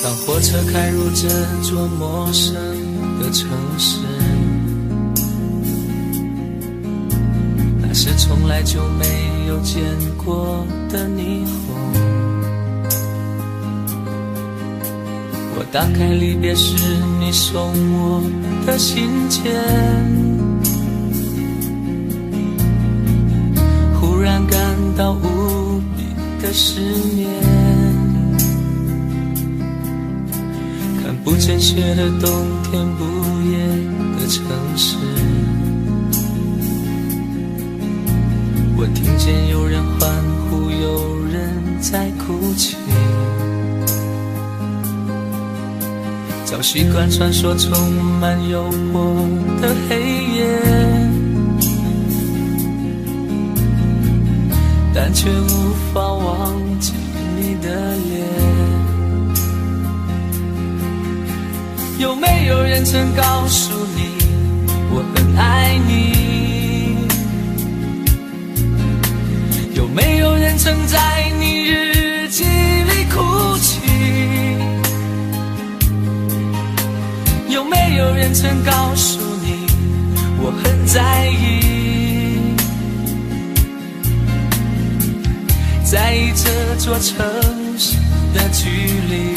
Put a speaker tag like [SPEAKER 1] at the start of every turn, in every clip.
[SPEAKER 1] 当火车开入这座陌生的城市，那是从来就没有见过的霓虹。我打开离别时你送我的信件，忽然感到无比的失眠。看不见雪的冬天，不夜的城市，我听见有人欢呼，有人在哭泣。早习惯传说充满诱惑的黑夜，但却无法忘记你的脸。有没有人曾告诉你我很爱你？有没有人曾在你日记里哭泣？有没有人曾告诉你我很在意？在意这座城市的距离。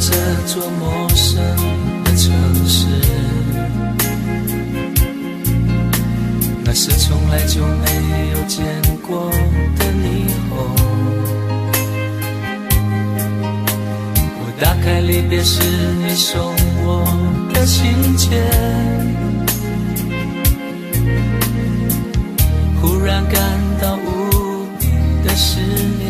[SPEAKER 1] 这座陌生的城市，那是从来就没有见过的霓虹。我打开离别时你送我的信件，忽然感到无比的失眠。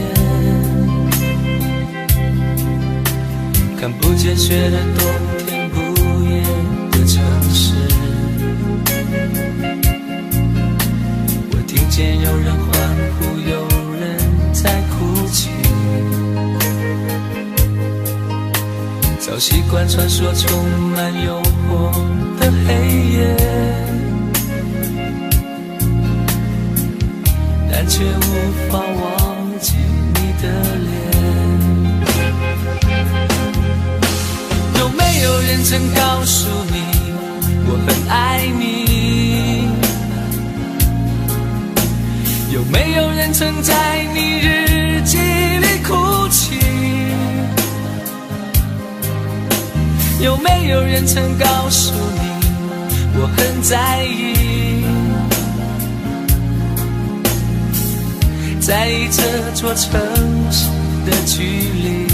[SPEAKER 1] 看不见雪的冬天，不夜的城市，我听见有人欢呼，有人在哭泣。早习惯传说充满诱惑的黑夜，但却无法忘记你的脸。有没有人曾告诉你我很爱你？有没有人曾在你日记里哭泣？有没有人曾告诉你我很在意？在意这座城市的距离。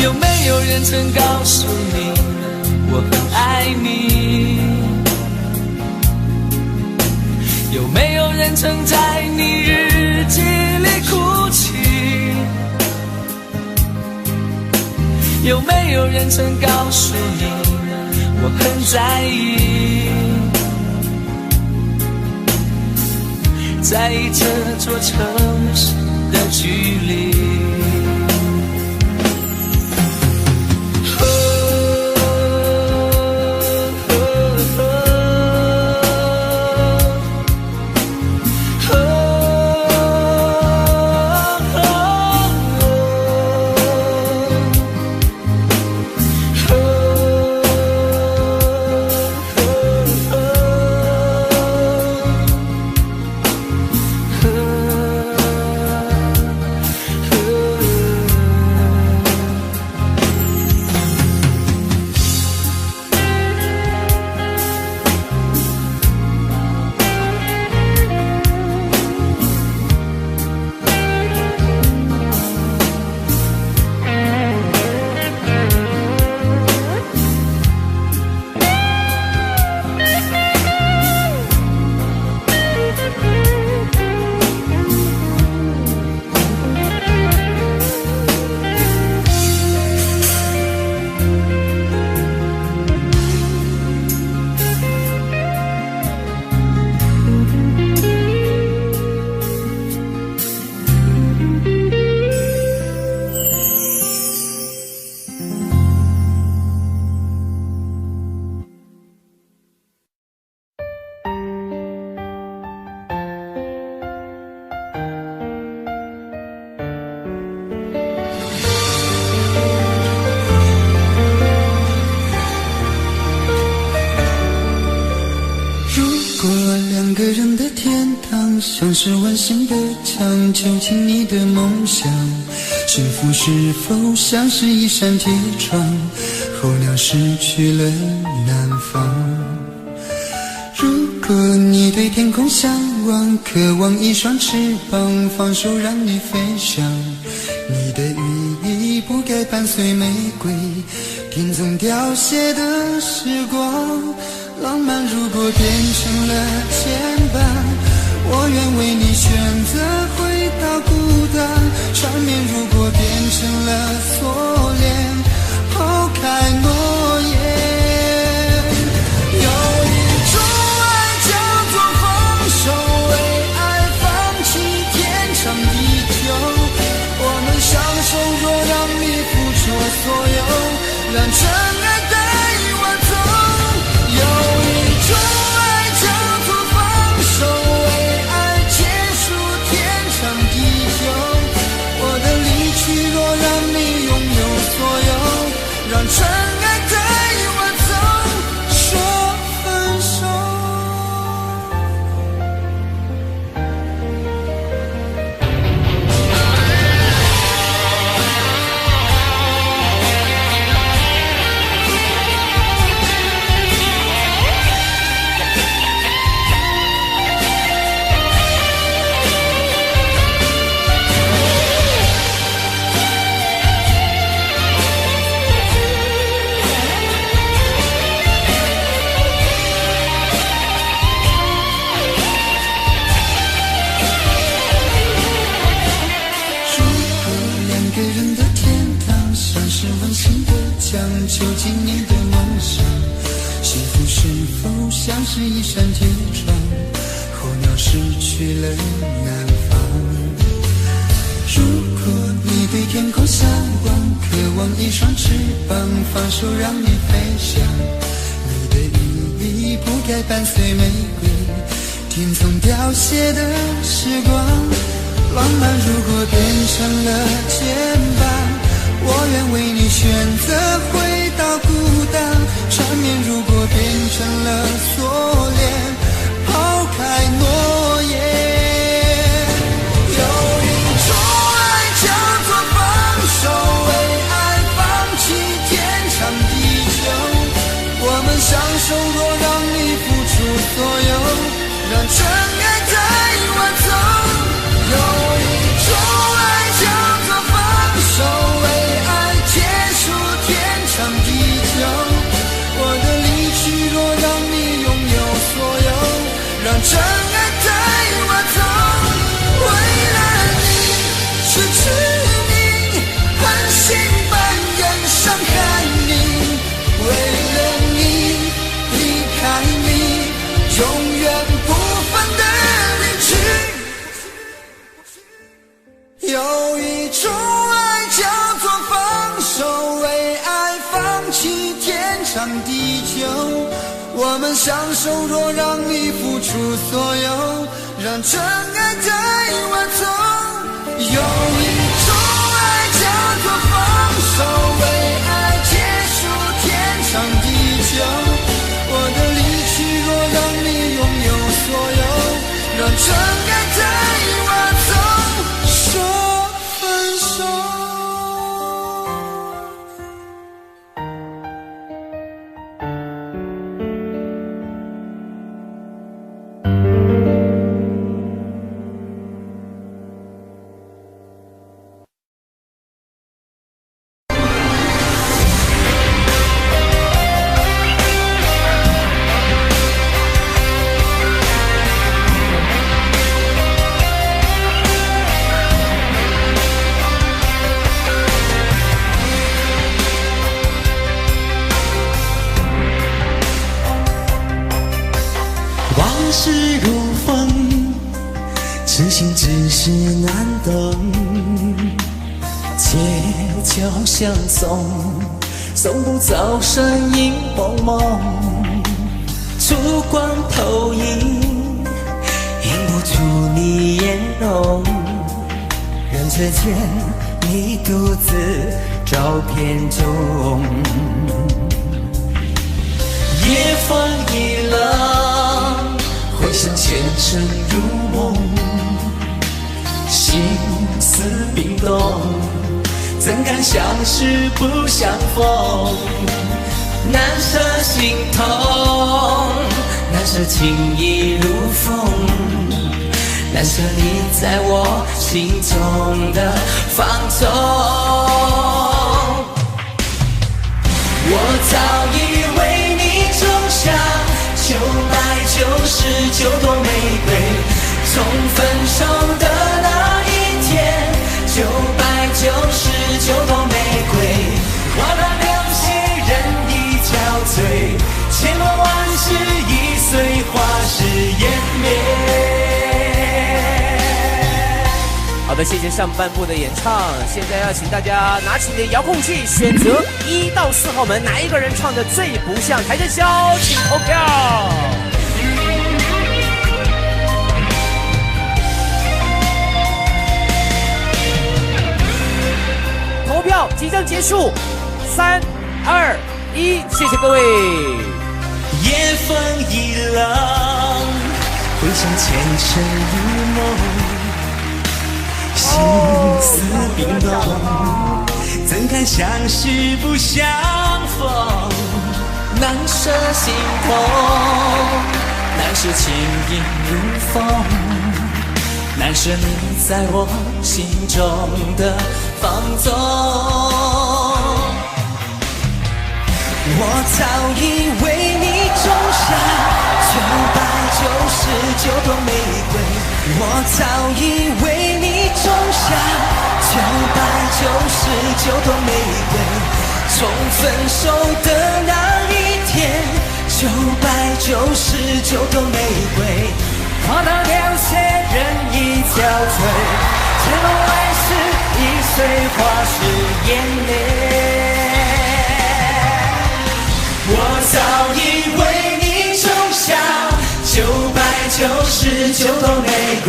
[SPEAKER 1] 有没有人曾告诉你我很爱你？有没有人曾在你日记里哭泣？有没有人曾告诉你我很在意？在意这座城市的距离。
[SPEAKER 2] 两个人的天堂，像是温馨的墙，囚禁你的梦想。幸福是否像是一扇铁窗，候鸟失去了南方。如果你对天空向往，渴望一双翅膀，放手让你飞翔。你的羽翼不该伴随玫瑰，听从凋谢的时光。浪漫如果变成了牵绊，我愿为你选择回到孤单。缠绵如果变成了锁链，抛开诺言。有一种爱叫做放手，为爱放弃天长地久。我们相守，若让你付出所有，让真爱带我走。有一种爱叫做放手，为爱结束天长地久。我的离去，若让你拥有所有，让真爱带我走，说分手。囚禁你的梦想，幸福是否像是一扇铁窗，候鸟失去了南方。如果你对天空向往，渴望一双翅膀，放手让你飞翔。你的羽翼不该伴随玫瑰，听从凋谢的时光。浪漫如果变成了牵绊，我愿为你选择回到孤单。缠绵如果变成了锁链，抛开诺言。有一种爱叫做放手，为爱放弃天长地久。我们相守，若让你付出所有，让真爱带我走。有一种爱叫做放手，为结束天长地久。我的离去，若让你拥有所有，让真爱带我走。为了你，失去你，狠心扮演伤害你。为了你，离开你，永远不分的离去。有一种爱叫做放手，为爱放弃天长地久。我们相守，若让你付出所有，让真爱带我走。有一种爱叫做放手，为爱结束天长地久。我的离去，若让你拥有所有，让真爱带我走，说分手。
[SPEAKER 3] 事如风，痴心只是难懂。借酒相送，送不走身影蒙蒙。烛光投影，映不出你颜容。人世间，你独自照片中。夜风一冷，回回想前尘如梦，心思冰冻，怎敢相识不相逢？难舍心痛，难舍情意如风，难舍你在我心中的放纵。我早已为你种下9百99朵玫瑰，从分手的那一天，999朵玫瑰，花到流血人已憔悴，千落万世已碎，花事湮灭。
[SPEAKER 4] 好的，谢谢上半部的演唱。现在要请大家拿起你的遥控器，选择1到4号门，哪一个人唱的最不像台正宵，请投票。投票即将结束，3、2、1，谢谢各位。
[SPEAKER 3] 夜风一冷，回想前尘如梦，心思冰冻，怎敢相识不相逢？难舍心痛，难舍情意如风，难舍你在我心中的放纵。我早已为你种下999朵玫瑰，我早已为你种下999朵玫瑰，从分手的那一天，999朵玫瑰，花到流血人已憔悴，千落万世已碎，花事湮灭。我早已为你种下999朵玫瑰，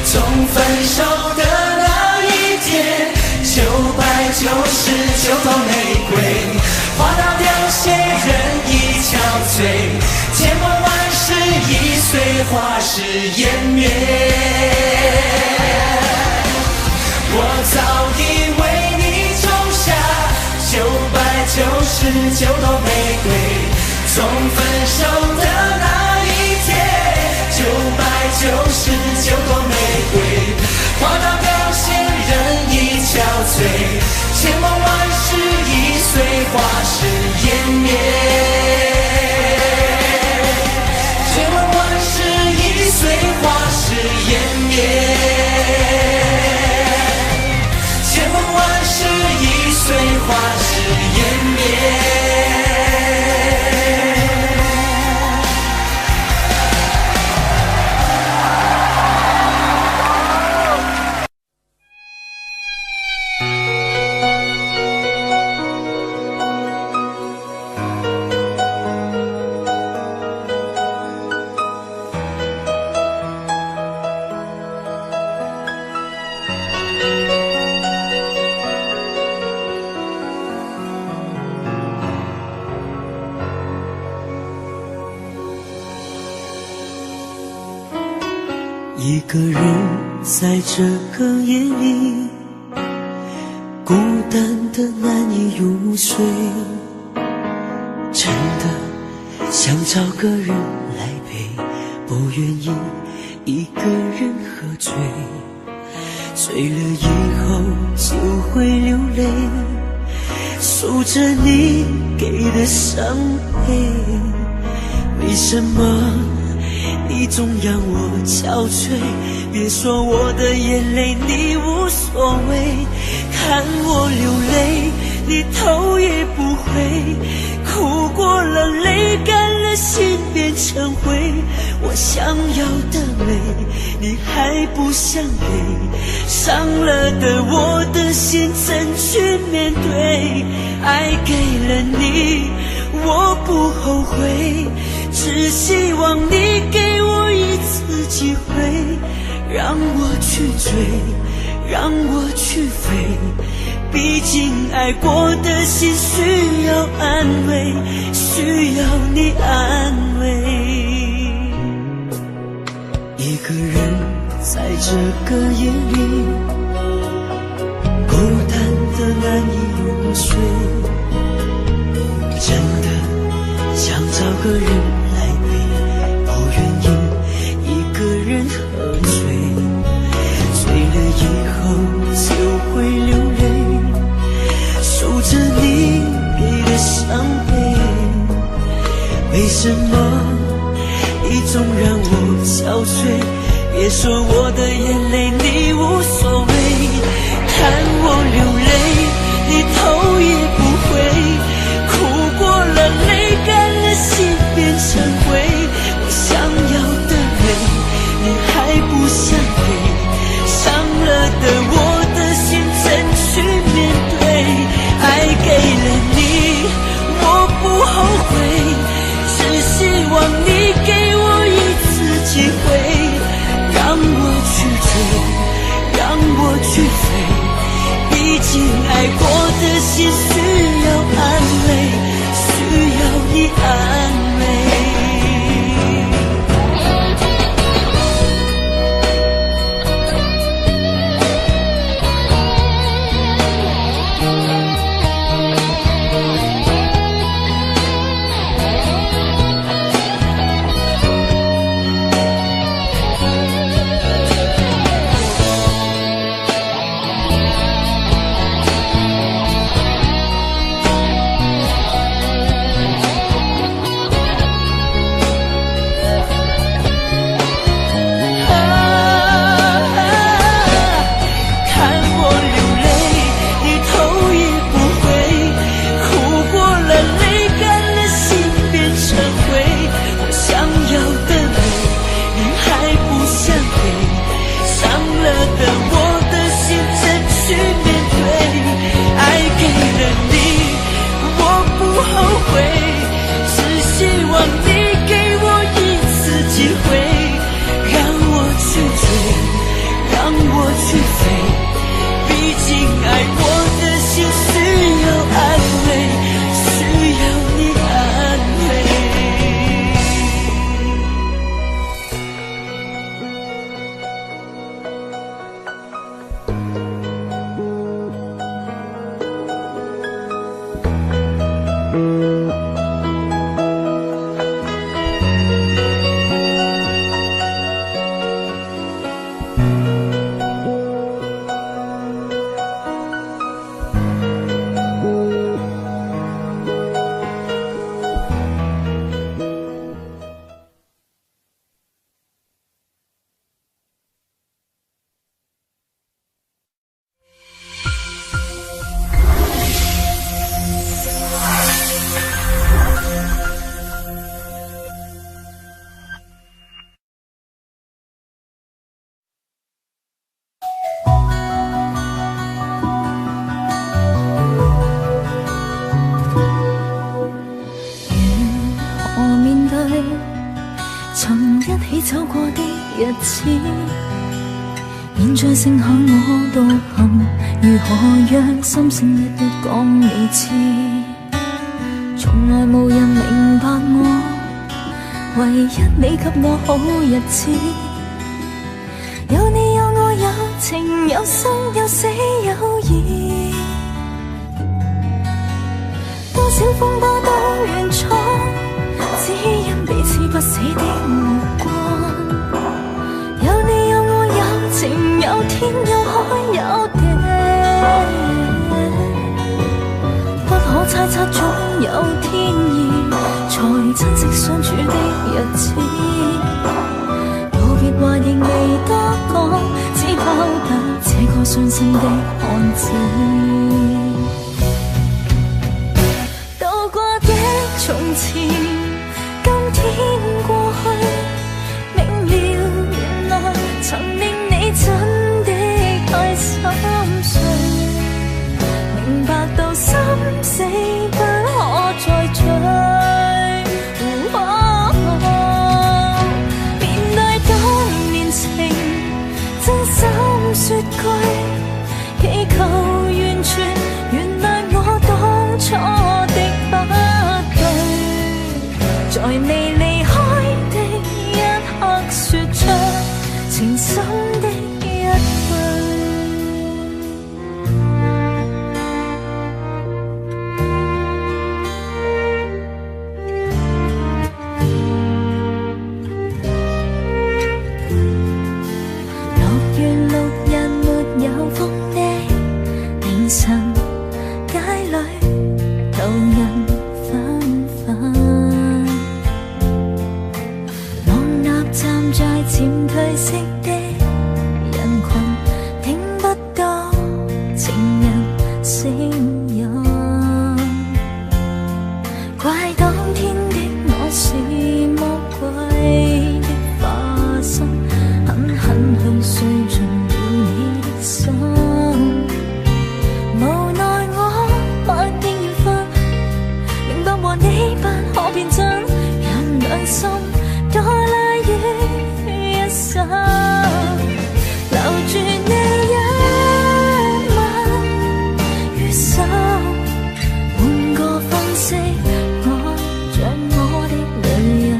[SPEAKER 3] 从分手的那一天，999朵玫瑰，花到流血人已憔悴，千落万世已碎，花事湮灭。我早已为你种下999朵玫瑰，从分手的那一天，999朵玫瑰，花到流血人已憔悴，千落万世已碎，花事湮灭。千落万世已碎，花事湮灭。千落万世已碎，花事湮灭。
[SPEAKER 2] 一个人在这个夜里，孤单的难以入睡，真的想找个人来陪，不愿意一个人喝醉，醉了以后就会流泪，数着你给的伤悲，为什么你总让我憔悴？别说我的眼泪你无所谓，看我流泪你头也不回，哭过了泪干了心变成灰，我想要的美你还不想给，伤了的我的心怎去面对？爱给了你我不后悔，只希望你给我一次机会，让我去追，让我去飞，毕竟爱过的心需要安慰，需要你安慰。一个人在这个夜里，孤单的难以入睡，真的想找个人来陪，不愿意一个人喝醉，醉了以后就会流泪，数着你给的伤悲，为什么你总让我憔悴？别说我的眼泪你无所谓，看我流泪你头也不回，哭过了泪干了心变成灰，我想要的泪你还不想给，伤了的我的心怎去面对？爱给了你我不后悔，只希望你给我一次机会，让我去追，让我去飞，毕竟爱过的心需要安慰，需要你安慰。
[SPEAKER 5] 現在剩下我獨行，如何讓心聲一一講你知？從來無人明白我，唯一你給我好日子。有你有我有情有生有死有義，多少風波都願闖，只因彼此不死的目光。有你有我有情有天有海有地，不可猜測總有天意，才珍惜相處的日子。道別話仍未多講，只拋下這個傷心的漢子。渡過的從前，今天過去，明了原來曾令你真的太心碎，明白到心死不可再追。面對當年情，真心說句，祈求完全原諒我當初的不對，在未離開的一刻說出。情深的一份。6月6日沒有風的凌晨，街裏途人紛紛，望那站在漸退色的人群，聽不到情人聲音，怪當天的我是魔鬼的化身，狠狠去碎盡了你的心，無奈我默認緣分，明白和你不可變真，讓兩心多拉於一生，留住你一吻於心，換個方式愛着我的女人，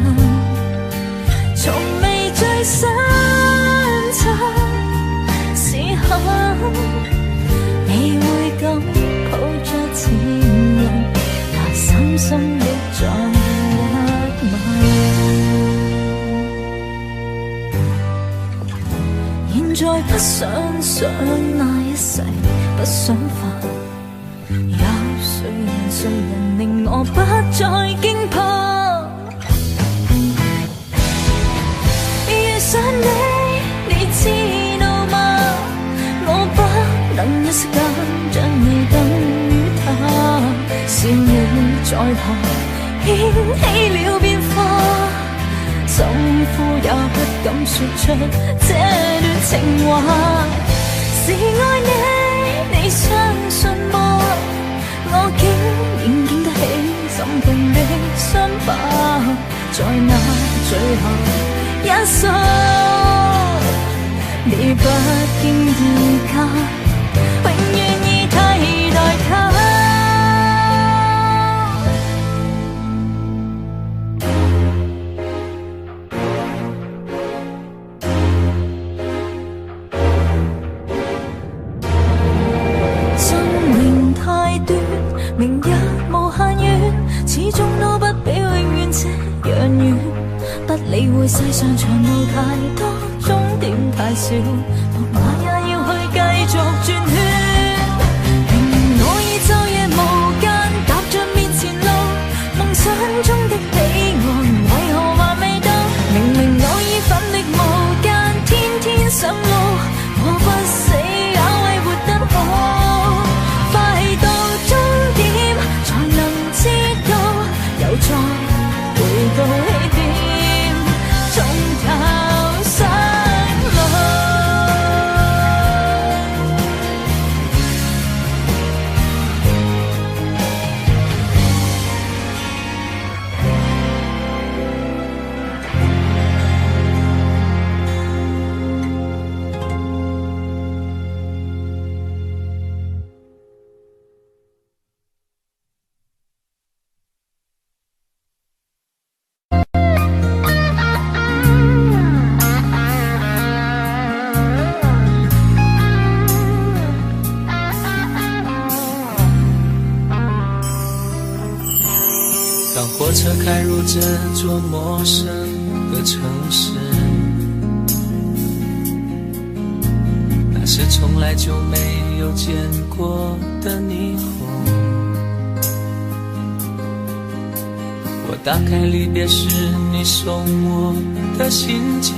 [SPEAKER 5] 從未最深沉時候，你會咁抱着情人，拿深深的再一吻。現在不想想那一世，不想煩，有誰人令我不再驚怕？遇上你，你知道嗎？我不能一息間將你等於他，笑你在旁掀起了變化，心呼也不敢說出這段情話，是愛你，你相信嗎？我竟然經得起心痛的傷疤，在那最後一瞬，你不經意間，永遠已替代他。生命太短，明日無限遠，始終都不比永遠這樣遠。不理會世上長路太多，終點太少，落馬也要去繼續轉圈。明我已晝夜無間，踏着面前路，夢想中的彼岸為何還未到？明明我已奮力無間，天天上路，我不死也為活得好，快到終點才能知道，又再回到起點，終有上路。
[SPEAKER 1] 当火车开入这座陌生的城市，那是从来就没有见过的霓虹。我打开离别时你送我的信件，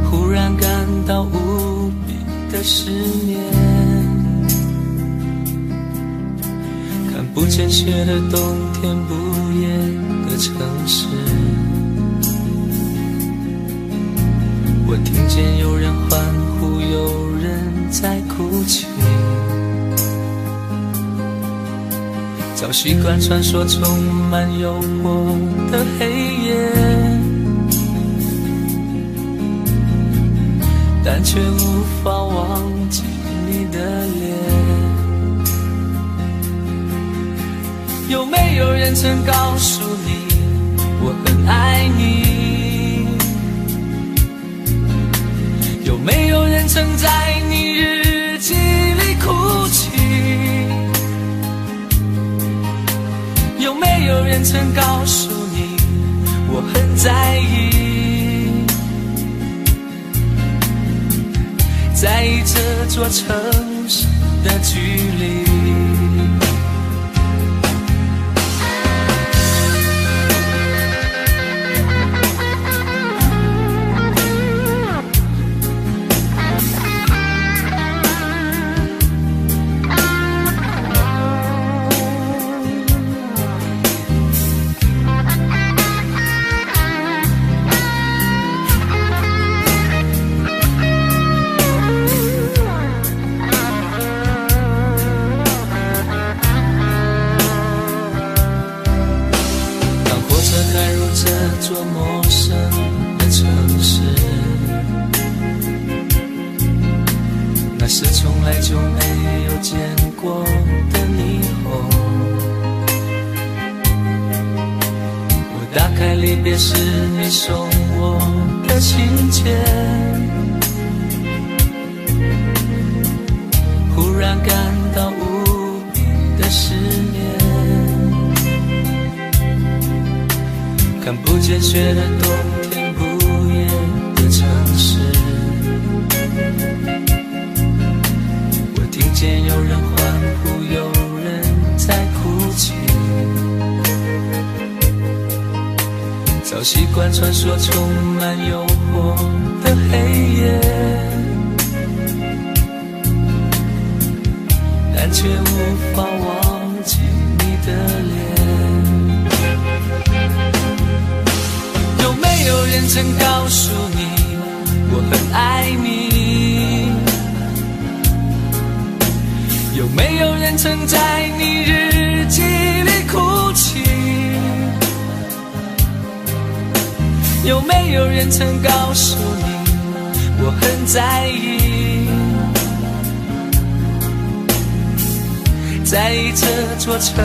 [SPEAKER 1] 忽然感到无比的思念。不见雪的冬天，不夜的城市，我听见有人欢呼，有人在哭泣，早习惯传说充满诱惑的黑夜，但却无法忘记你的脸。有没有人曾告诉你我很爱你？人曾告诉你我很在意，在意这座城市的距离。这座陌生的城市，那是从来就没有见过的霓虹。我打开离别时你送我的信件，忽然感到无比的思念。看不见雪的冬天，不夜的城市，我听见有人欢呼，有人在哭泣，早习惯穿梭充满诱惑的黑夜，但却无法忘记你的脸。有没有人曾告诉你我很爱你？有没有人曾在你日记里哭泣？有没有人曾告诉你我很在意，在意这座城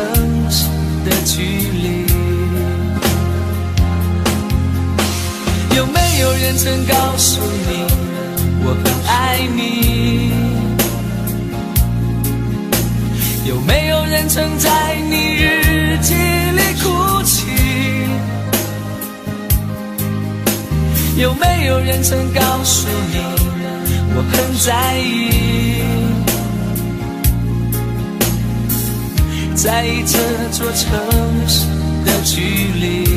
[SPEAKER 1] 市的距离？有没有人曾告诉你我很爱你？有没有人曾在你日记里哭泣？有没有人曾告诉你我很在意，在意这座城市的距离？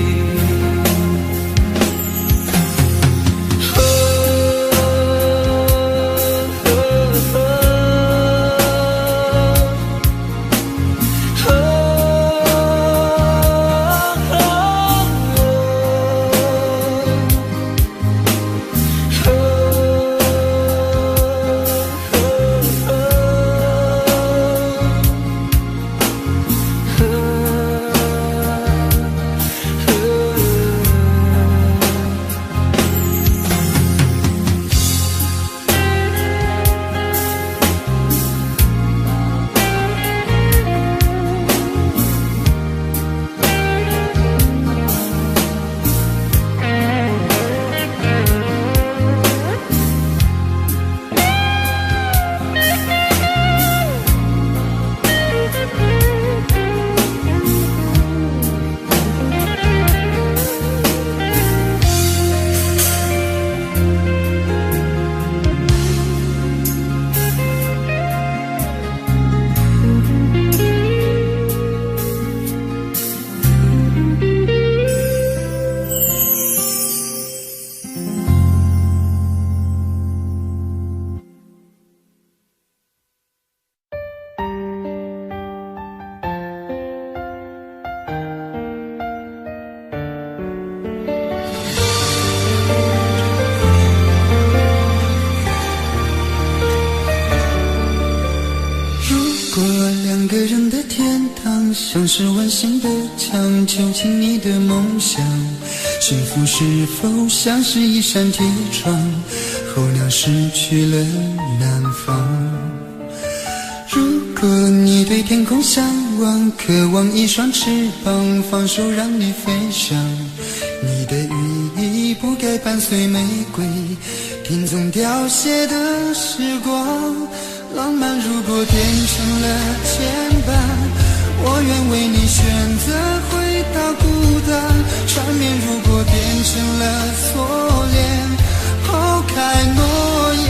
[SPEAKER 2] 像是温馨的墙，囚禁你的梦想。幸福是否像是一扇铁窗，候鸟失去了南方。如果你对天空向往，渴望一双翅膀，放手让你飞翔。你的羽翼不该伴随玫瑰，听从凋谢的时光。浪漫如果变成了牵绊，我愿为你选择回到孤单，缠绵如果变成了锁链，抛开诺言。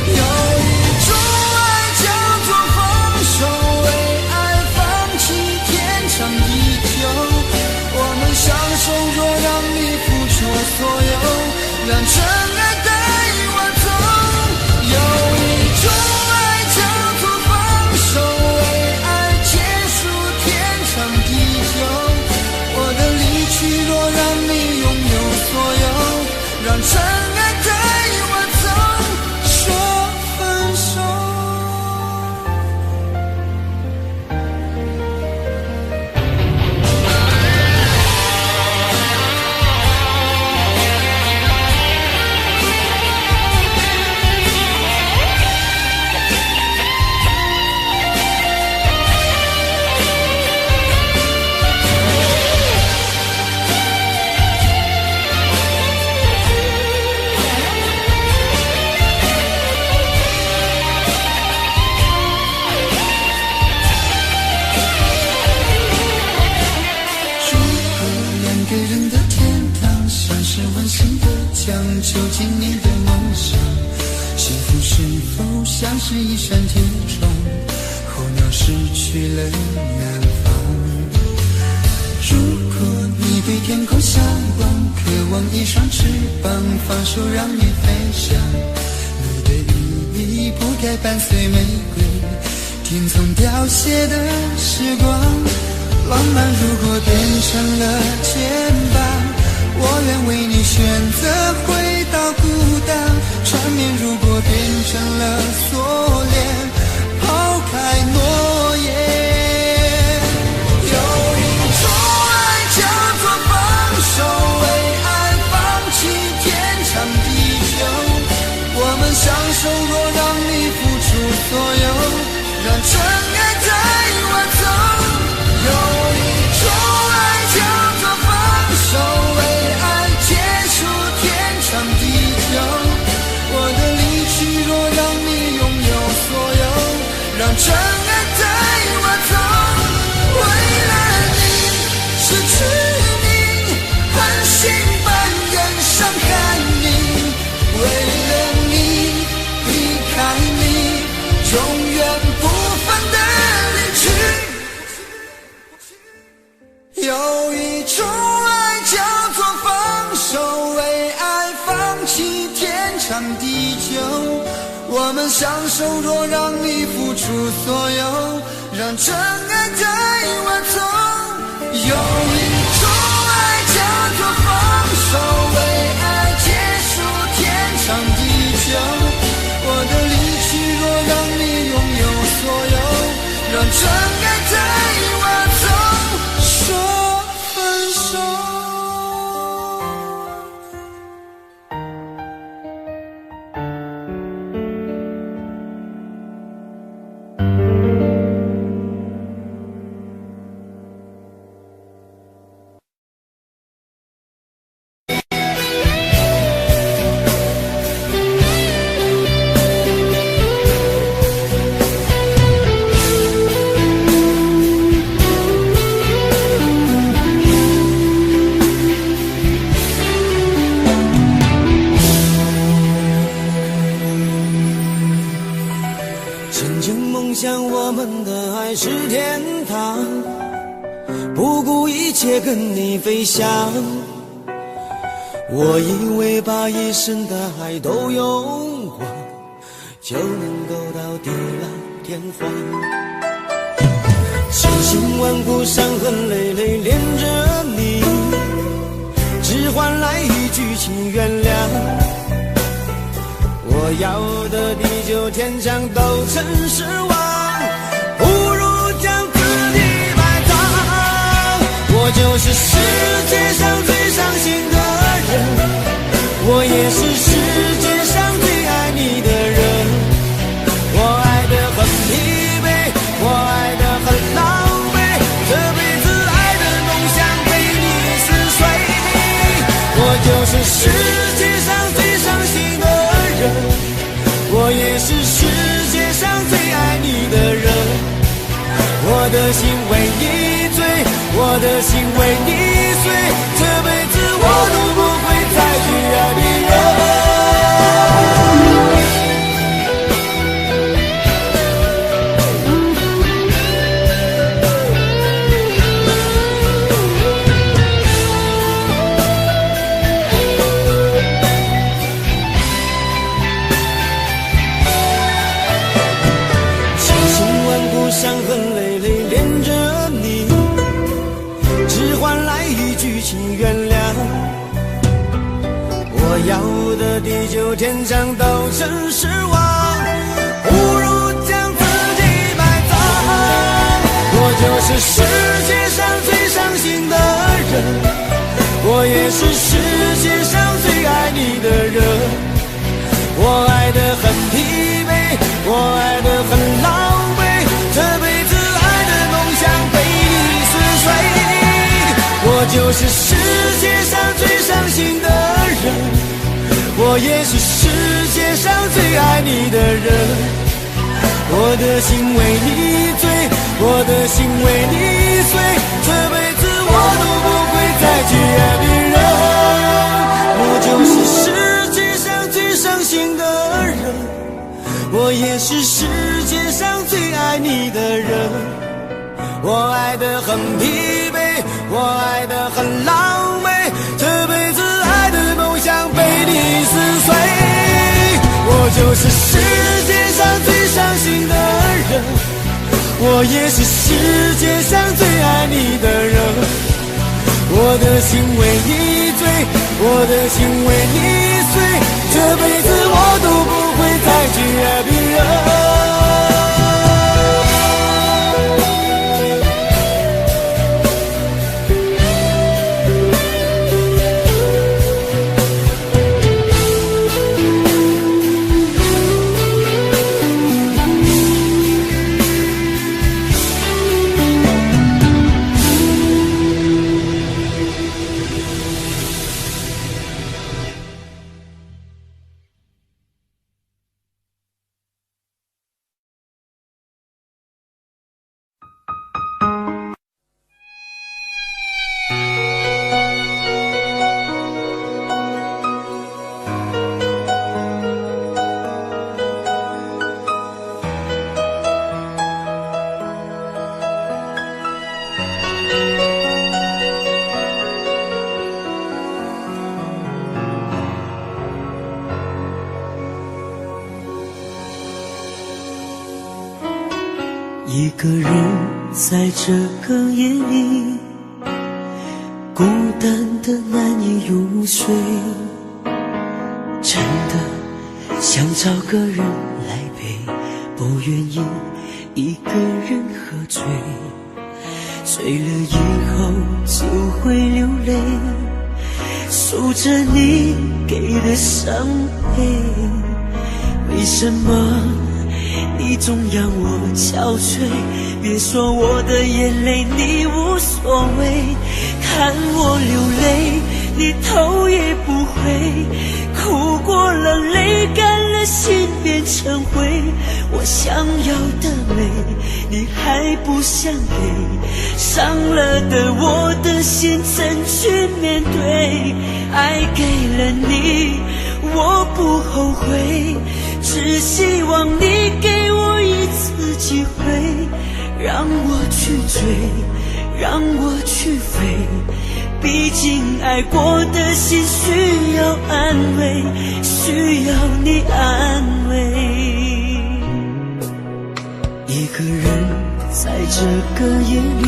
[SPEAKER 2] 有一种爱叫做放手，为爱放弃天长地久。我们相守，若让你付出所有，让真爱带我走。有一种爱叫做放手，为爱结束天长地久。我的离去，若让你拥有所有，让真爱带我走，说分手。究竟你的梦想，幸福是否像是一扇铁窗，候鸟失去了南方。如果你对天空向往，渴望一双翅膀，放手让你飞翔，你的羽翼不该伴随玫瑰天从凋谢的时光。浪漫如果变成了牵绊，我愿为你选择回到孤单，缠绵如果变成了锁链，抛开诺言。有一种爱叫做放手，为爱放弃天长地久。我们相守，若让你付出所有，让真爱带我走。有一种爱叫做放手，为我的离去，若让你拥有所有，让真爱带我走。为了你失去你，狠心扮演伤害你，为了你离开你，永远不分的离去。有一种爱叫做放手，为爱放弃天长地久。我们相守，若让你付出所有，让真爱带我走。有一种爱叫做放手，为爱结束天长地久。我的离去，若让你拥有所有，让真爱带我走，说分手。
[SPEAKER 3] 是天堂，不顾一切跟你飞翔。我以为把一生的爱都用光，就能够到地老天荒。千辛万苦，伤痕累累连着你，只换来一句请原谅。我要的地久天长都成失望，我就是世界上最伤心的人，我也是世界上最爱你的人。我爱得很疲惫，我爱得很狼狈，这辈子爱的梦想被你撕碎。我就是世界上最伤心的人，我也是世界上最爱你的人。
[SPEAKER 2] 心为你碎，这辈子我都不会再去爱别人。伤痕累累恋着你，只换来一句请原谅。我要的地久天长都成失望，不如将自己埋葬。我就是世界上最伤心的人，我也是世界上最爱你的人。我爱得很疲惫，我爱得很狼狈，这辈子爱的梦想被你撕碎。我就是世界上最伤心的人，我也是世界上最爱你的人。我的心为你醉，我的心为你碎，这辈子我都不会再去爱别人。我就是世界上最伤心的人，我也是世界上最爱你的人。我爱得很疲惫，我爱得很狼狈，这辈子爱的梦想被你撕碎。我就是世界上最伤心的人，我也是世界上最爱你的人。我的心为你醉，我的心为你碎，这辈子我都不会再去爱别人。
[SPEAKER 3] 一个人在这个夜里，孤单的难以入睡，真的想找个人来陪，不愿意一个人喝醉，醉了以后就会流泪，数着你给的伤悲。为什么你总让我憔悴？别说我的眼泪你无所谓，看我流泪你头也不回，哭过了泪干了心变成灰。我想要的美你还不想给，伤了的我的心怎去面对？爱给了你我不后悔，只希望你给我一次机会，让我去追，让我去飞，毕竟爱过的心需要安慰，需要你安慰。一个人在这个夜里，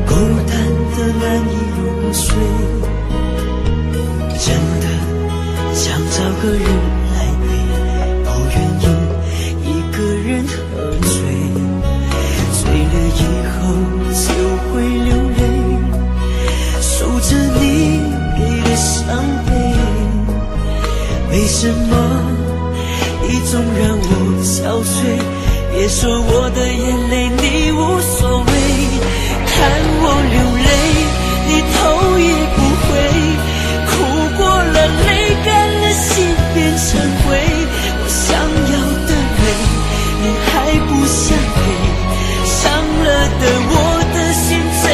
[SPEAKER 3] 孤单的难以入睡，真的想找个人来陪，不愿意一个人喝醉，醉了以后就会流泪，数着你给的伤悲。为什么你总让我憔悴？别说我的眼泪你无所谓，看我流泪你头也不回，哭过了泪干了心变成灰。我想要的美你还不想给，伤了的我的心怎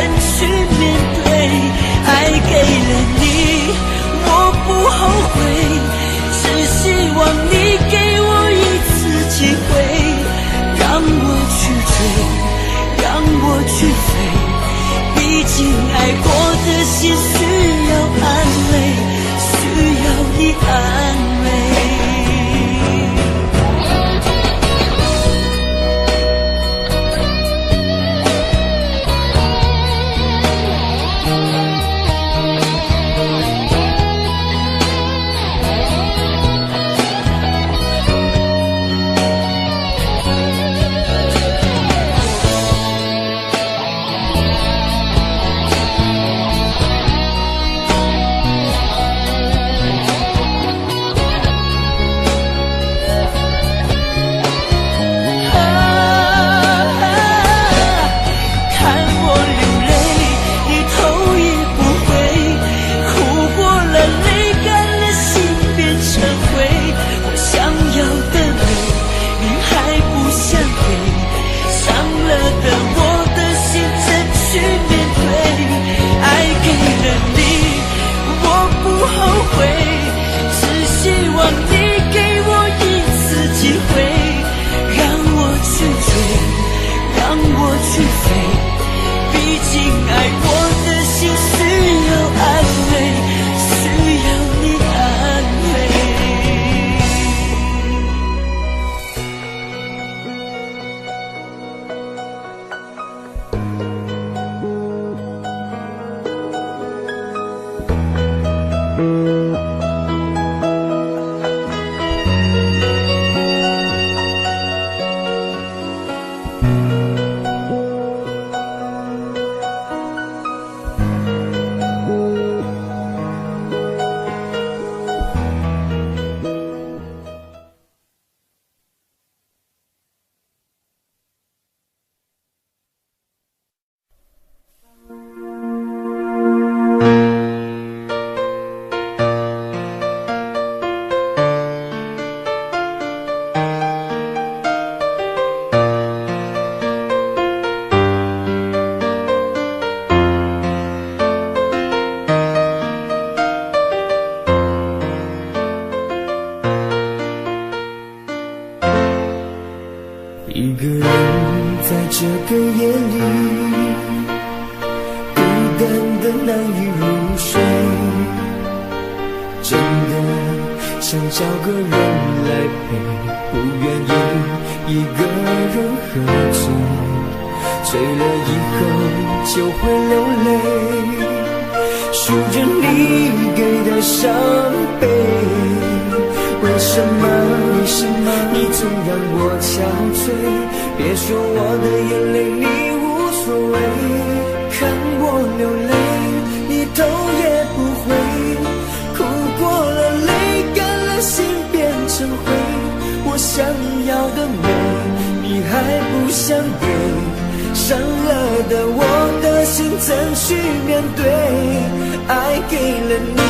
[SPEAKER 3] 了你，我不后悔，只希望你给我一次机会，让我去追，让我去飞，毕竟爱过的心需要安慰，需要你安慰。
[SPEAKER 2] 一个人在这个夜里，孤单的难以入睡，真的想找个人来陪，不愿意一个人喝醉，醉了以后就会流泪，数着你给的伤悲。为什么你总让我憔悴？别说我的眼泪你无所谓，看我流泪你头也不回，哭过了泪干了心变成灰，我想要的美你还不想给，伤了的我的心怎去面对？爱给了你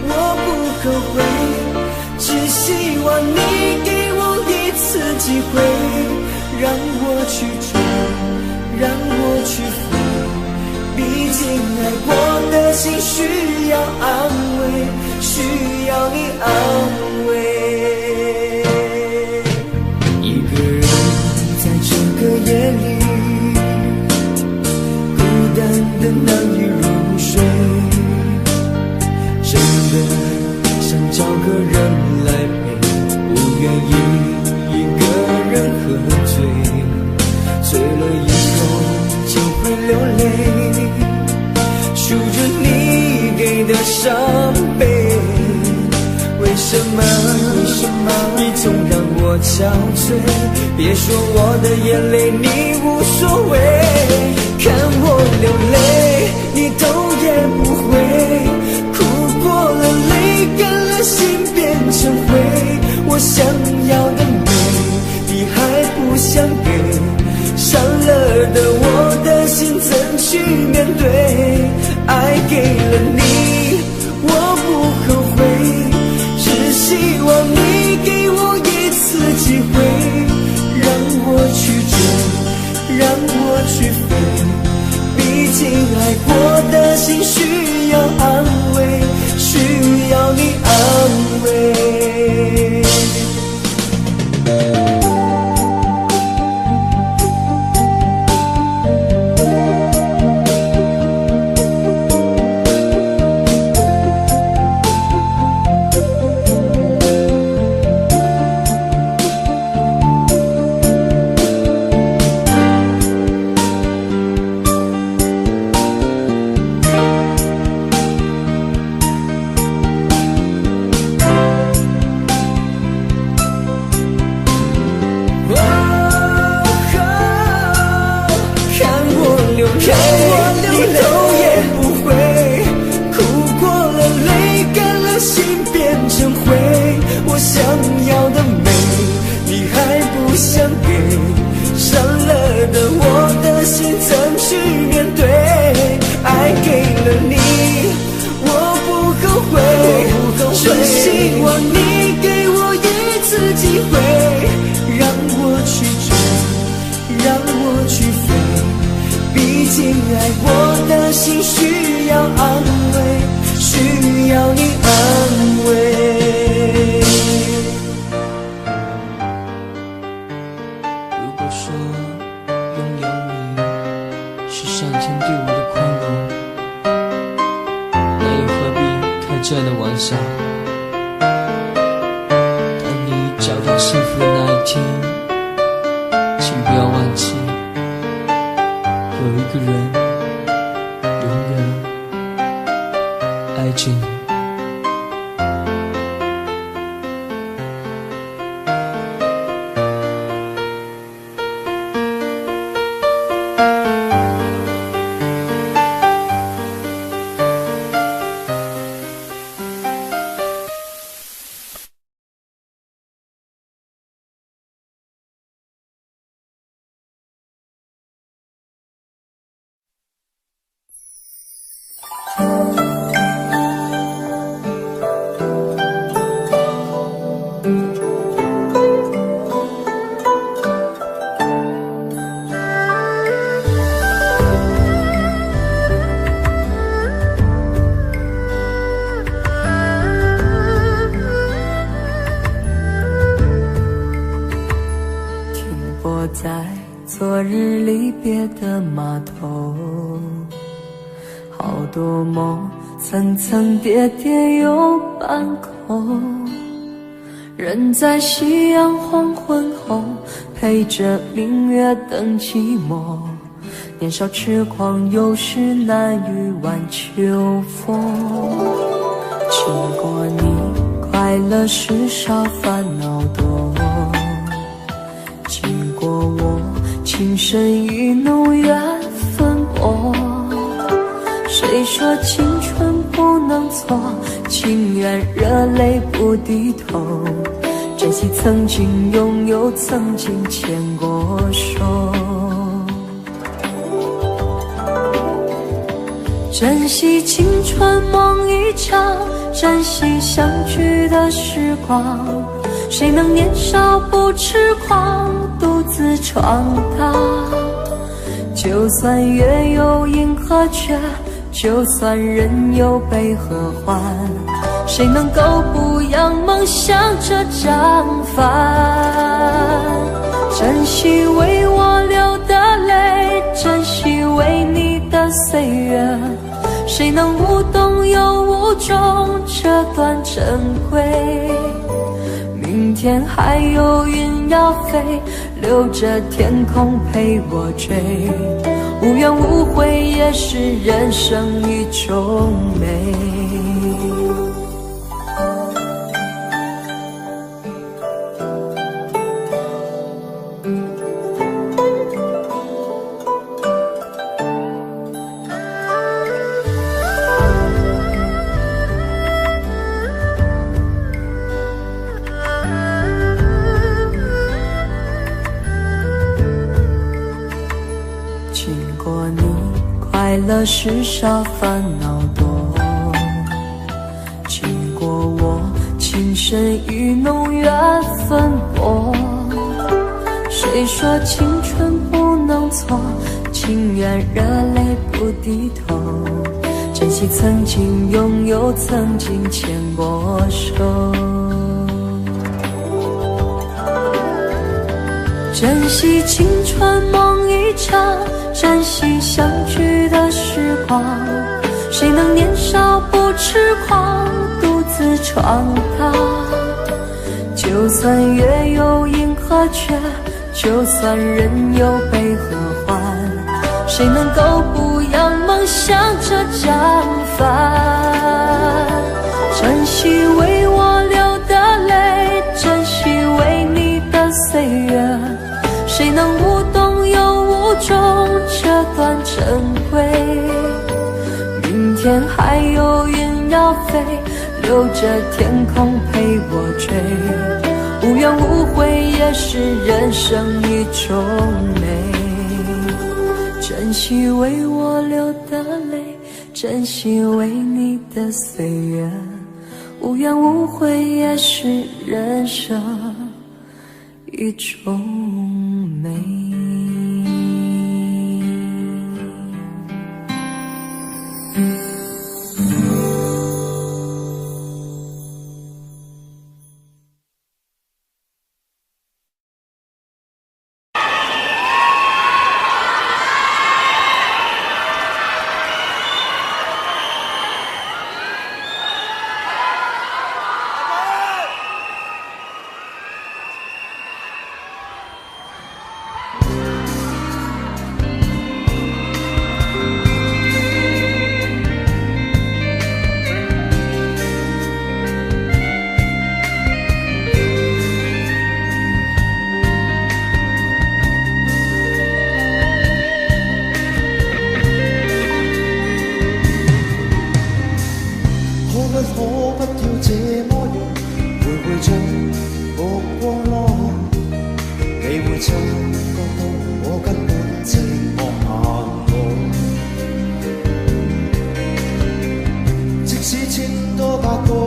[SPEAKER 2] 我不后悔，只希望你给我一次机会，让我去追，让我去飞，毕竟爱过的心需要安慰，需要你安慰。一个人在这个夜里，孤单的难以入睡，真的想找个人来陪，不愿意一个人喝醉，醉了以后就会流泪，数着你给的伤悲。为什么你总让我憔悴？别说我的眼泪你无所谓，看我流泪你头也不回，哭过了泪干了心变成灰，我想要的美你还不想给，伤了的我的心怎去面对？爱给了你我不后悔，只希望你给我一次机会，让我去追，让我去飞，毕竟爱过的心需要安
[SPEAKER 1] 这样的晚上，当你找到幸福的那一天，请不要忘记，有一个人永远爱着你。
[SPEAKER 6] 在昨日离别的码头，好多梦层层叠叠又半空，人在夕阳黄昏后，陪着明月等寂寞，年少痴狂有时难御晚秋风。经过你，快乐时少烦恼多，经过我，情深意浓缘分薄。谁说青春不能错，情愿热泪不低头，珍惜曾经拥有，曾经牵过手，珍惜青春梦一场，珍惜相聚的时光。谁能年少不痴狂，独自闯荡？就算月有阴和缺，就算人有悲和欢，谁能够不扬梦想这张帆？珍惜为我流的泪，珍惜为你的岁月，谁能无动又无衷这段珍贵？明天还有云要飞，留着天空陪我追，无怨无悔也是人生一种美。快乐时少烦恼多，经过我，情深意浓缘分薄。谁说青春不能错，情愿热泪不低头，珍惜曾经拥有，曾经牵过手，珍惜青春梦一场，珍惜相聚的时光。谁能年少不痴狂，独自闯荡？就算月有阴和缺，就算人有悲和欢，谁能够不扬梦想这张帆？珍惜为我流的泪，珍惜为你的岁月，谁能无动又无衷这段珍贵？明天还有云要飞，留着天空陪我追，无怨无悔也是人生一种美。珍惜为我流的泪，珍惜为你的岁月，无怨无悔也是人生一种美。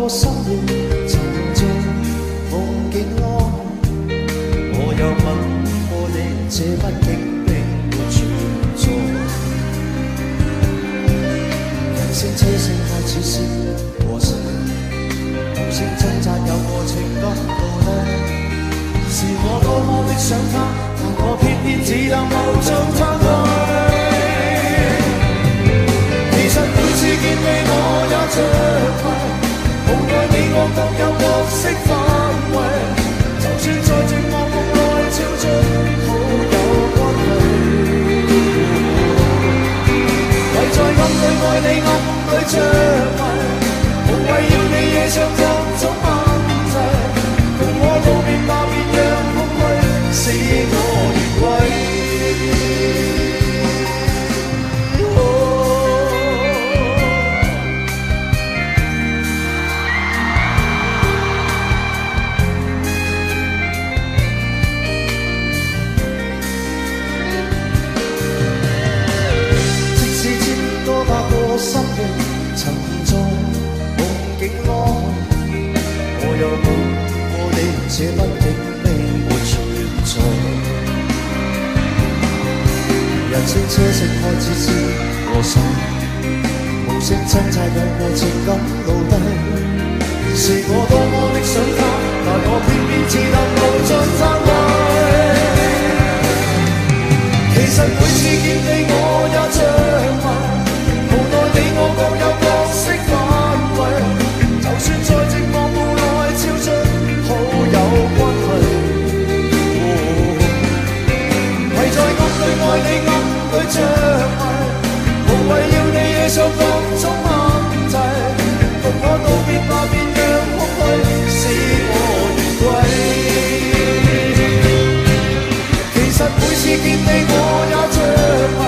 [SPEAKER 2] 過深夜沉醉夢境安，我又吻過你，這畢竟並沒存在。人聲車聲太似是和諧，無聲掙扎有過情感道理。是我多麼的想他，但我偏偏只能無盡歎淚。其實每次見你我也着迷，無奈你我各有角色範圍。就算在寂寞夢內超出好有關係，唯在暗裏愛你暗裏着迷，無謂要你惹上各種問題。共我道別吧，別讓空虛使我越軌。即使千多百個深夜沉在夢境內，我又夢過你，這畢竟並沒存在。人聲車聲開始是和諧，無聲掙扎有過情感奴隸。是我多麼的想他，但我偏偏只能無盡歎淚。其實每次見你我也着迷，無奈你我各有角色範圍。就算在寂寞夢內超出好有關係，唯在暗裏愛你暗裏着迷，無謂要你惹上各種問題。共我道別吧，別讓空虛使我越軌。其實每次見你我也着迷。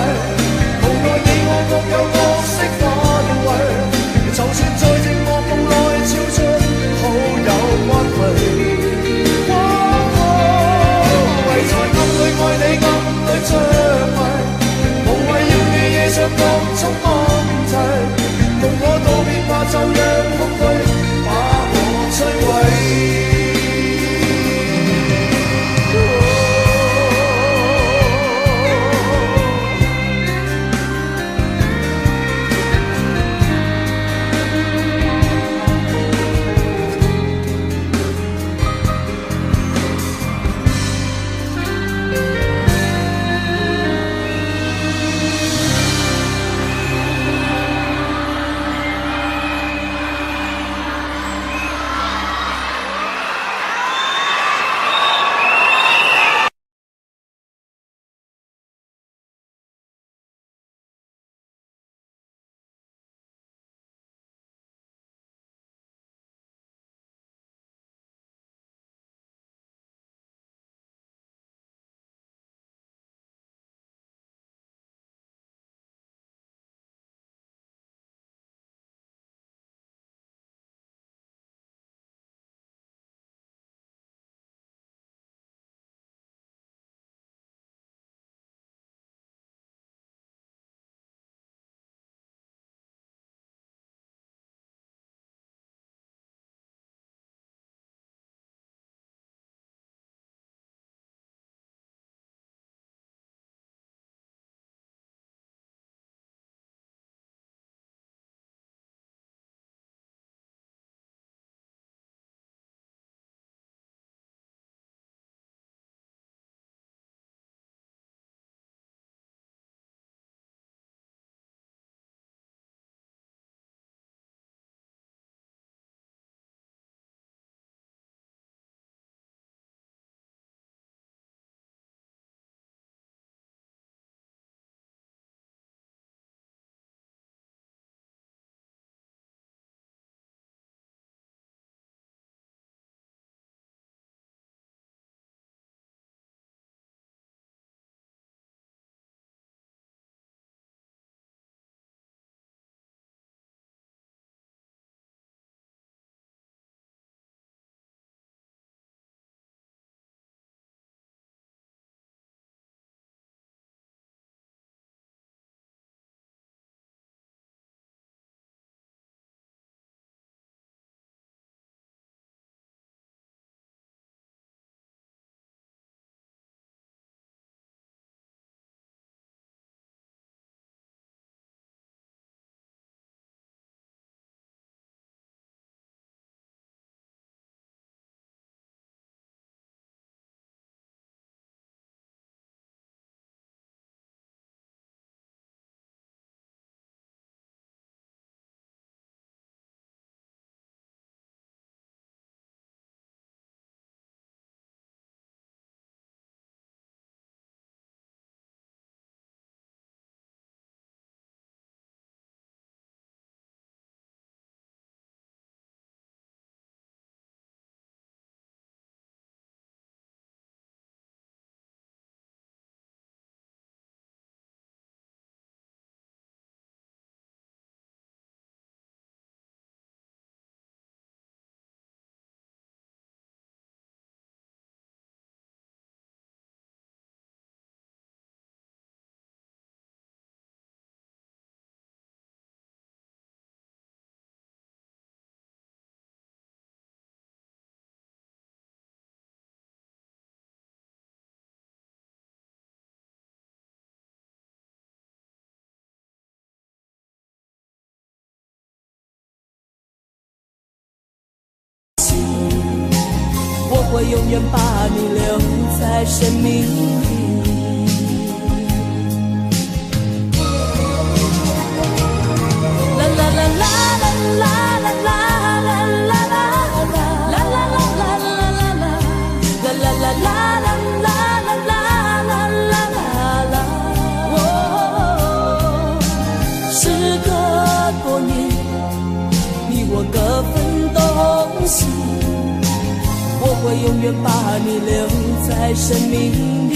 [SPEAKER 3] 会永远把你留在生命里。啦啦啦啦啦啦啦啦啦啦啦啦啦啦啦啦啦啦啦。各分东西，我会永远把你留在生命里。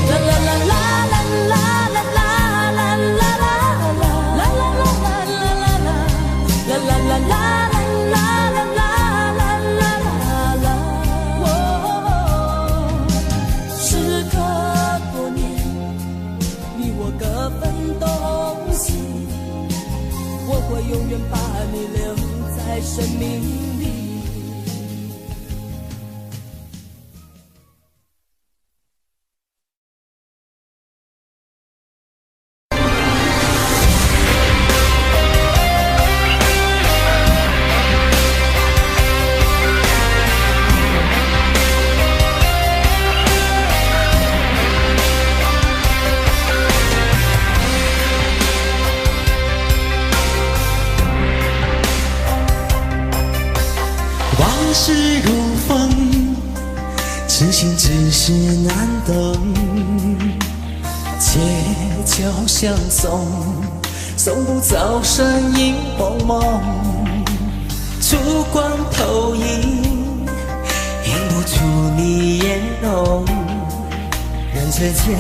[SPEAKER 3] 啦啦啦啦啦啦啦啦啦啦啦啦啦啦啦啦啦啦。我永远把你留在生命里。往事如风，痴心只是难懂。街角相送，送不走身影蒙蒙。烛光投影，映不出你颜容。人世间，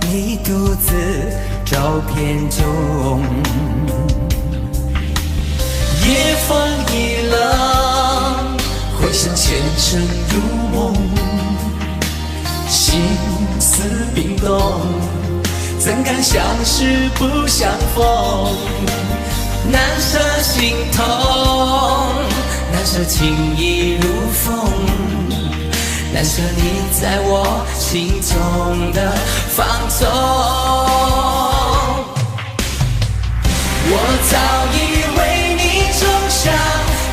[SPEAKER 3] 你独自照片中。夜风一冷，回想前尘如梦，心思冰冻，怎敢相识不相逢？难舍心痛，难舍情意如风，难舍你在我心中的放纵。我早已为你种下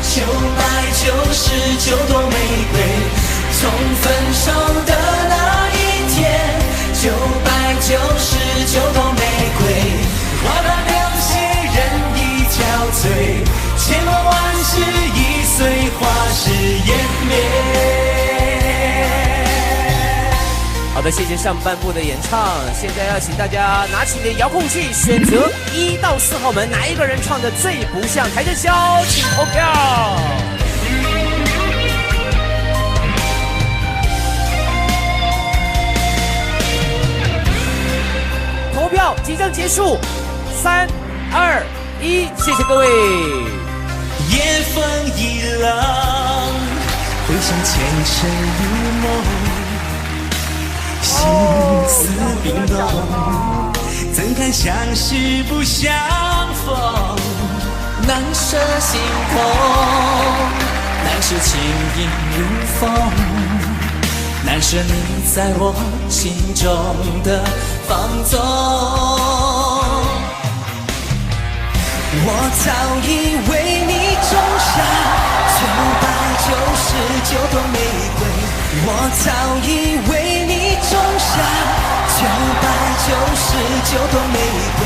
[SPEAKER 3] 9百99朵玫瑰，从分手的那一天，999朵玫瑰，花到流血人已憔悴，千万万世已随花事湮灭。
[SPEAKER 4] 好的，谢谢上半部的演唱。现在要请大家拿起你的遥控器，选择1到4号门，哪一个人唱的最不像台正宵，请投票。投票即将结束，3、2、1，谢谢各位。
[SPEAKER 3] 夜风一冷，回想前尘如梦。心思冰冻，怎堪相识不相逢？难舍心痛，难舍情意如风，难舍你在我心中的放纵。我早已为你种下999朵玫瑰，我早已为你种下999朵玫瑰，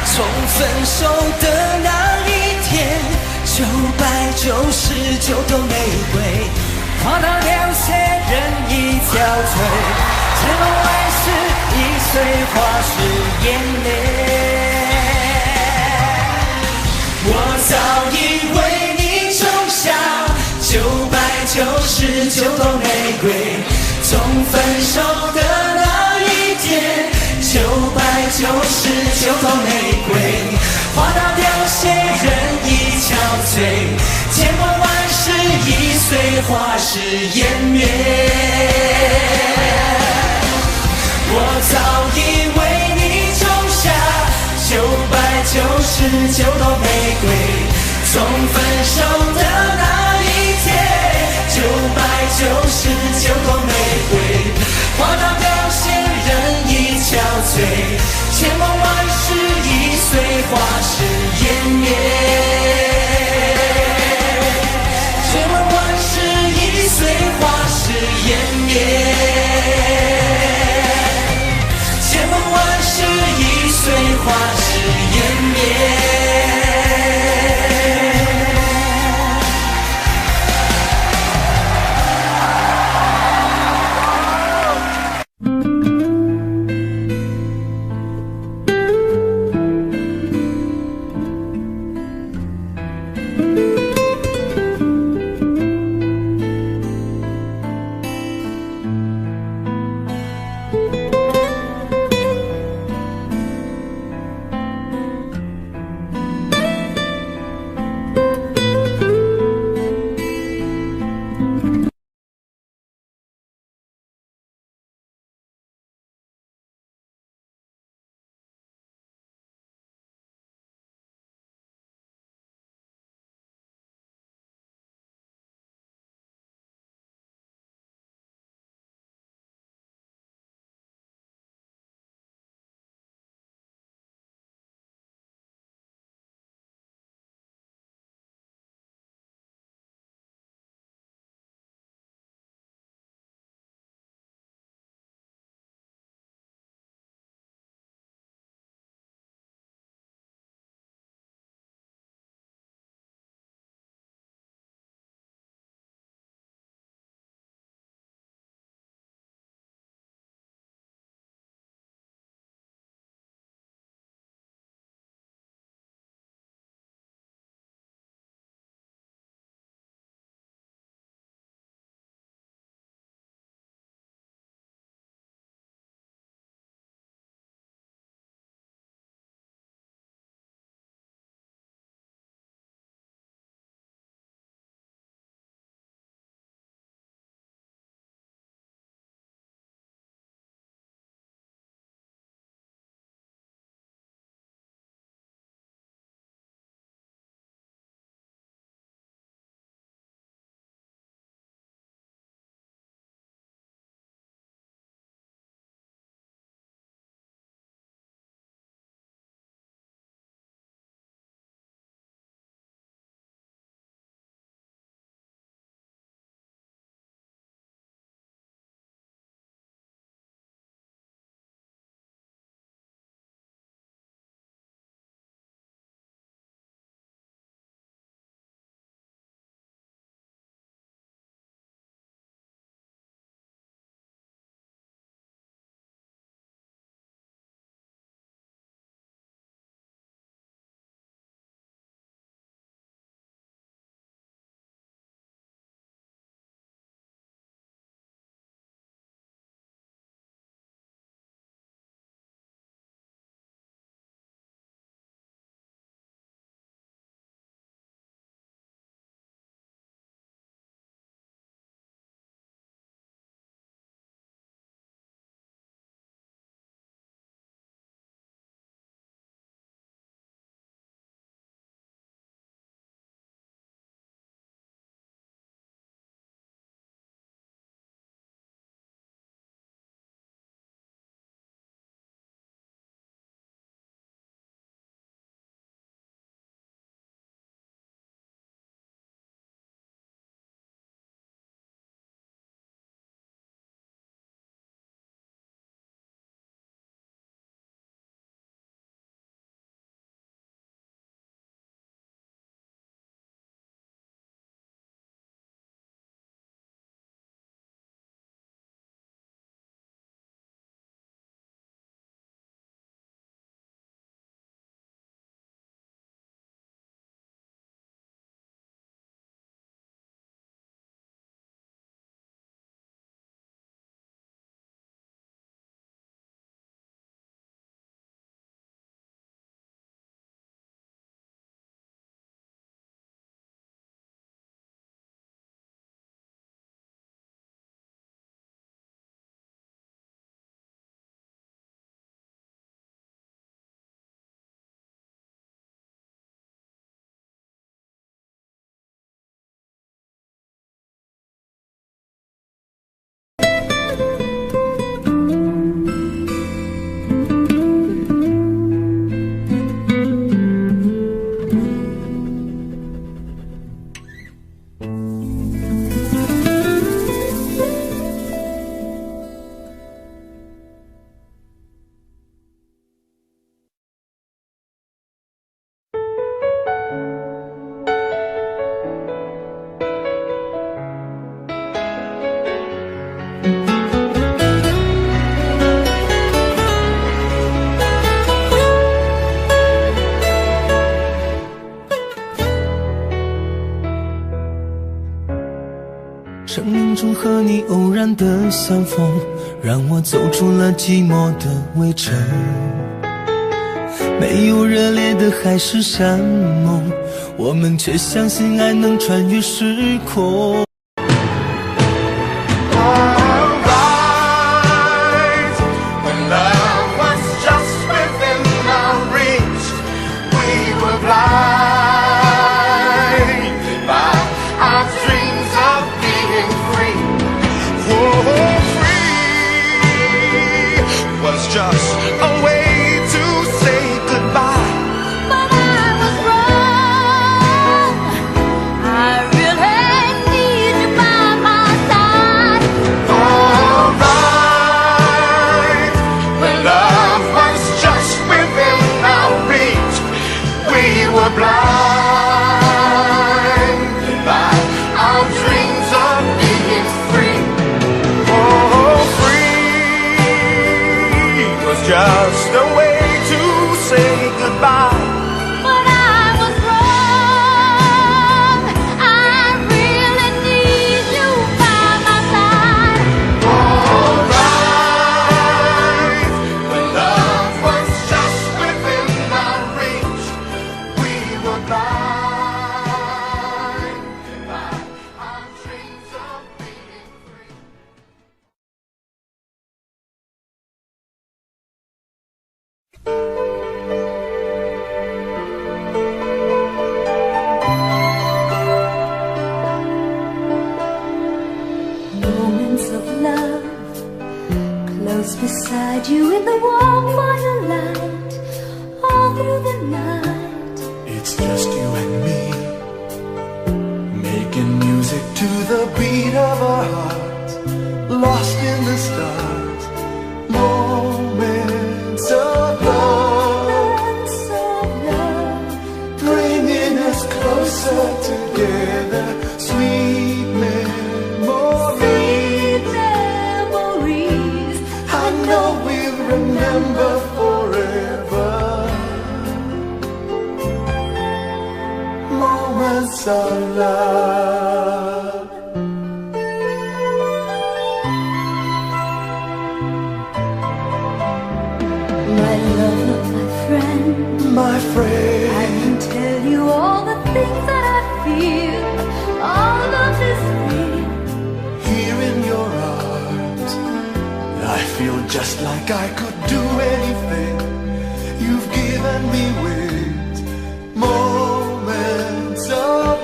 [SPEAKER 3] 从分手的那一天，999朵玫瑰，花到流血人已憔悴，千万万世已随花事湮灭。我早已为你种下999朵玫瑰，从分手的那一天，999朵玫瑰，花到流血人已憔悴，千万万世已随花事湮灭。我早已为你种下999朵玫瑰，从分手的那一天，999朵玫瑰，花到流血人已憔悴，千万万世已随花事湮灭。
[SPEAKER 2] 你偶然的相逢，让我走出了寂寞的围城。没有热烈的海誓山盟，我们却相信爱能穿越时空。
[SPEAKER 7] Just a way to say goodbye.
[SPEAKER 6] But I was wrong. I really need you by my side.
[SPEAKER 7] Alright, when love was just within our reach, we were blind by our dreams of being free.
[SPEAKER 6] Moments of love, close beside you in the warm firelight, all through the night.
[SPEAKER 2] It's just you and me, making music to the beat of our hearts, lost in the stars. Moments of love, bringing us closer together. Sweet memories, I know we'll remember forever. Moments of love.
[SPEAKER 6] My love, my friend,
[SPEAKER 2] My
[SPEAKER 6] I
[SPEAKER 2] friend,
[SPEAKER 6] can tell you all the things that I feel. All of this real.
[SPEAKER 2] here in your arms, I feel just like I could do anything. You've given me wings. Moments of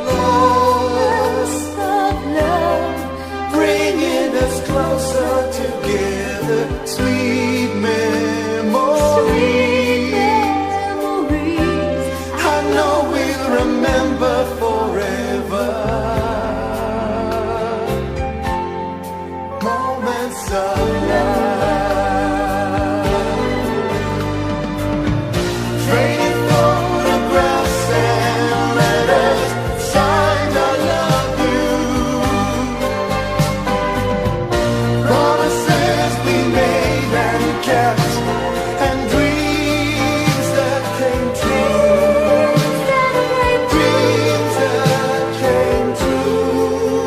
[SPEAKER 2] love, bringing us closer together. Sweet memories, I know we'll remember forever. Moments of love, faded photographs and letters signed I love you. Promises we made and kept, and dreams that came true. Dreams that came true.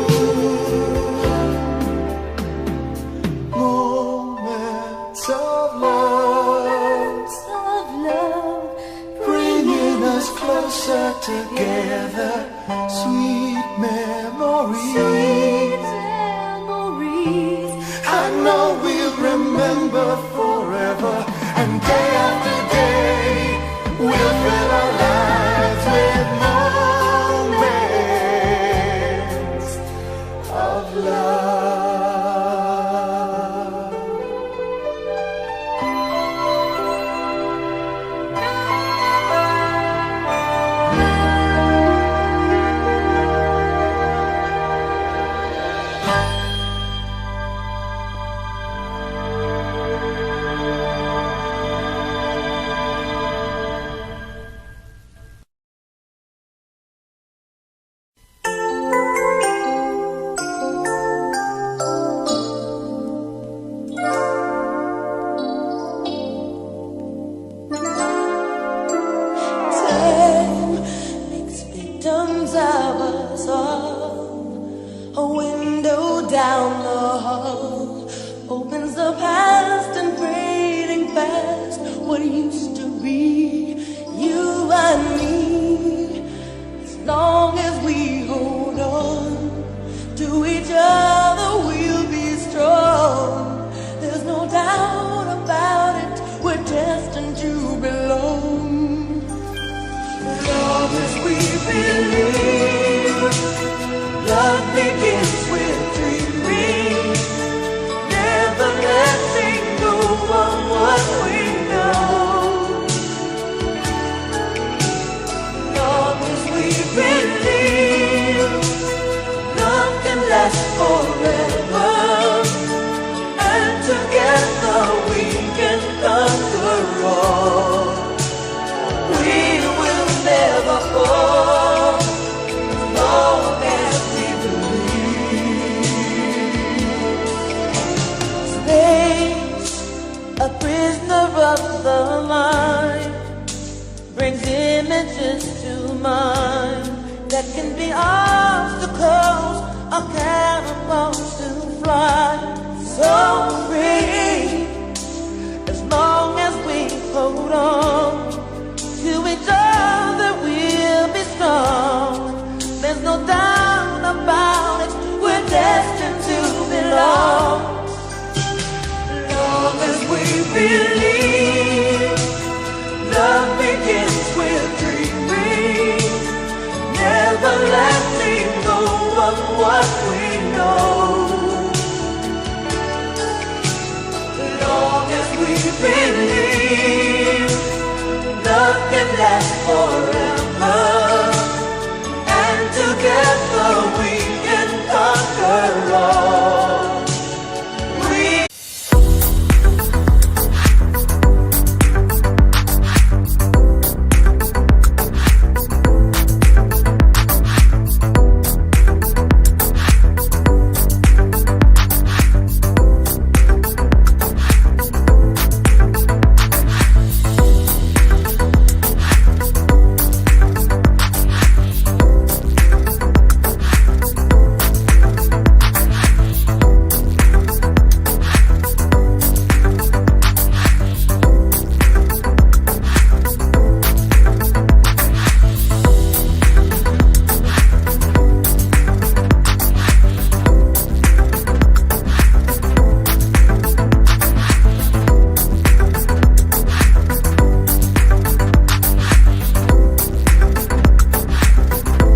[SPEAKER 2] Moments of love, bringing us closer together. Sweet memories, I know we'll remember forever. And day after day, we'll fill our lives with moments of love.
[SPEAKER 3] seems to be you and me. As long as we hold on to each other, we'll be strong. There's no doubt about it, we're destined to belong. As long as we believe, love begins with dreaming, never letting go of what we know. As long as we believe, love can last forever, and together we can conquer all. We will never fall, as long as we believe. Space, a prisoner of the mind, brings images to mind that can be obstacles or catapults to fly. So free, as long as we hold on to each other, we'll be strong. There's no doubt about it, we're destined to belong. As long as we believe, love begins with dreaming, never letting go of what we know. As long as we believe, love can last forever,